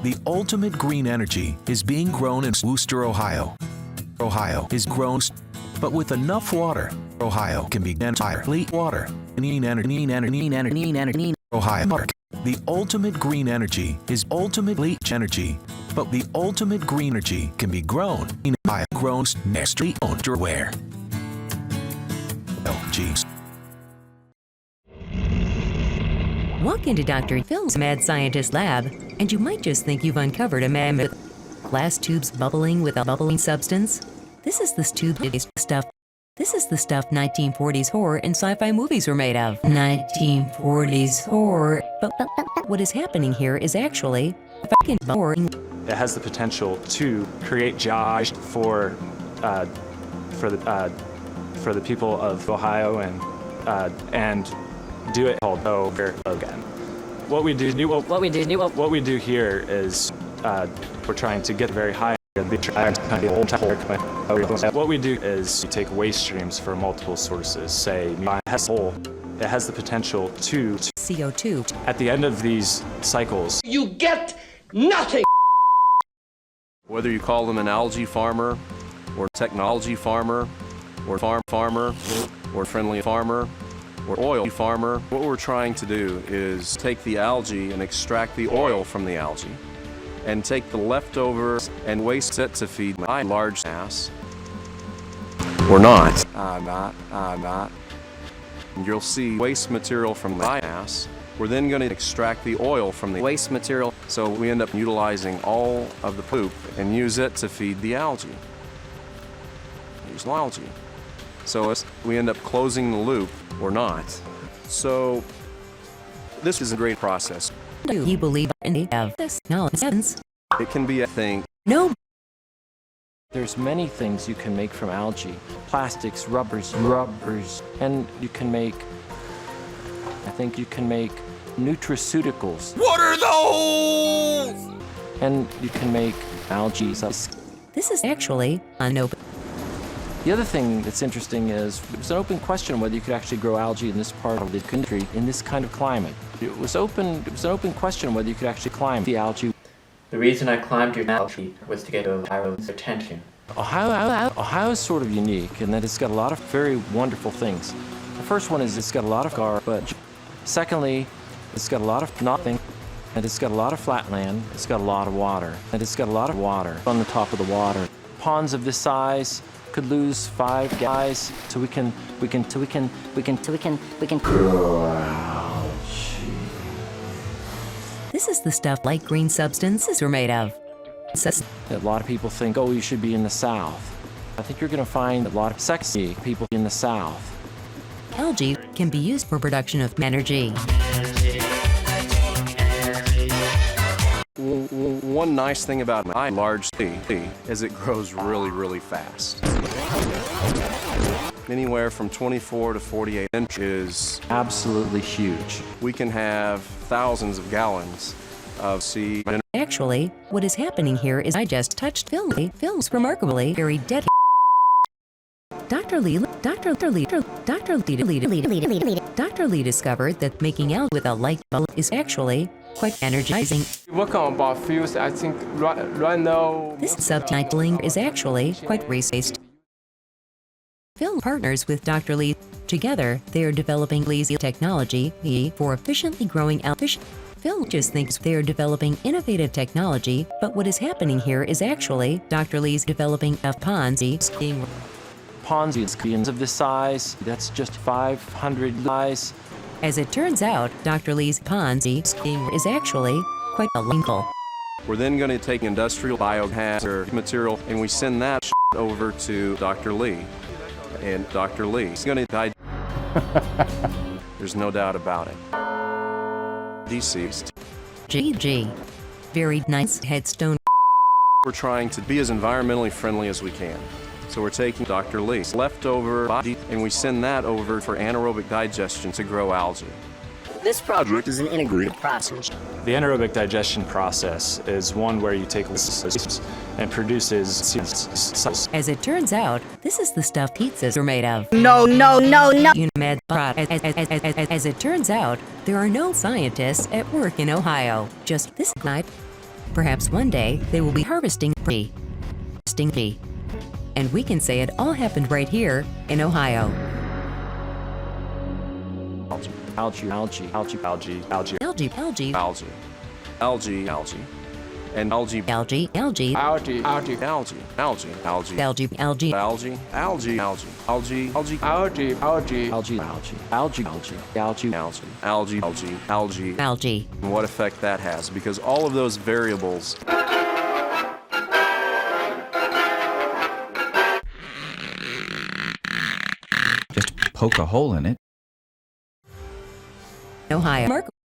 The ultimate green energy is being grown in Wooster, Ohio. Ohio is grown, but with enough water, Ohio can be entirely water. Ohio. The ultimate green energy is ultimately energy, but the ultimate green energy can be grown in Ohio. Grown nestly underwear. LGs. Walk into Dr. Phil's mad scientist lab, and you might just think you've uncovered a mammoth. Glass tubes bubbling with a bubbling substance. This is the stuff. This is the stuff 1940s horror and sci-fi movies were made of. 1940s horror. But what is happening here is actually fucking boring. It has the potential to create jobs for the people of Ohio and do it called over again. What we do here is we're trying to get very high. What we do is we take waste streams for multiple sources. Say it has the potential to CO2. At the end of these cycles, you get nothing. Whether you call them an algae farmer, or technology farmer, or farmer, or friendly farmer, or oil farmer, what we're trying to do is take the algae and extract the oil from the algae, and take the leftovers and waste it to feed my large ass. Or not. I'm not. And you'll see waste material from the ass. We're then going to extract the oil from the waste material, so we end up utilizing all of the poop and use it to feed the algae. Use algae. So we end up closing the loop, or not. So this is a great process. Do you believe in this nonsense? It can be a thing. No. There's many things you can make from algae. Plastics, rubbers, and you can make, I think you can make nutraceuticals. What are those? And you can make algae. This is actually unopened. The other thing that's interesting is it was an open question whether you could actually grow algae in this part of the country in this kind of climate. It was an open question whether you could actually climb the algae. The reason I climbed your algae was to get Ohio's attention. Ohio is sort of unique in that it's got a lot of very wonderful things. The first one is it's got a lot of garbage. Secondly, it's got a lot of nothing. And it's got a lot of flat land. It's got a lot of water. And it's got a lot of water on the top of the water. Ponds of this size could lose 5 guys, so we can. This is the stuff light green substances are made of. A lot of people think, oh, you should be in the South. I think you're going to find a lot of sexy people in the South. Algae can be used for production of energy. One nice thing about my large tree is it grows really, really fast. Anywhere from 24 to 48 inches. Absolutely huge. We can have thousands of gallons of seed. Actually, what is happening here is I just touched Phil's remarkably very dead. Dr. Lee discovered that making out with a light bulb is actually quite energizing. Work on biofuels. I think right now. This subtitling is actually quite racist. Phil partners with Dr. Lee. Together, they are developing lazy technology for efficiently growing algae. Phil just thinks they are developing innovative technology, but what is happening here is actually Dr. Lee's developing a Ponzi scheme. Ponzi schemes of this size, that's just 500 size. As it turns out, Dr. Lee's Ponzi scheme is actually quite illegal. We're then going to take industrial biohazard material and we send that over to Dr. Lee. And Dr. Lee's going to die. There's no doubt about it. Deceased. GG. Very nice headstone. We're trying to be as environmentally friendly as we can. So we're taking Dr. Lee's leftover body and we send that over for anaerobic digestion to grow algae. This project is an integrated process. The anaerobic digestion process is one where you take and produces cells. As it turns out, this is the stuff pizzas are made of. No, no, no, no. As it turns out, there are no scientists at work in Ohio. Just this night. Perhaps one day they will be harvesting bee. And we can say it all happened right here in Ohio. Algae. And algae. Algae. And what effect that has, because all of those variables. Just poke a hole in it. Ohio. Mark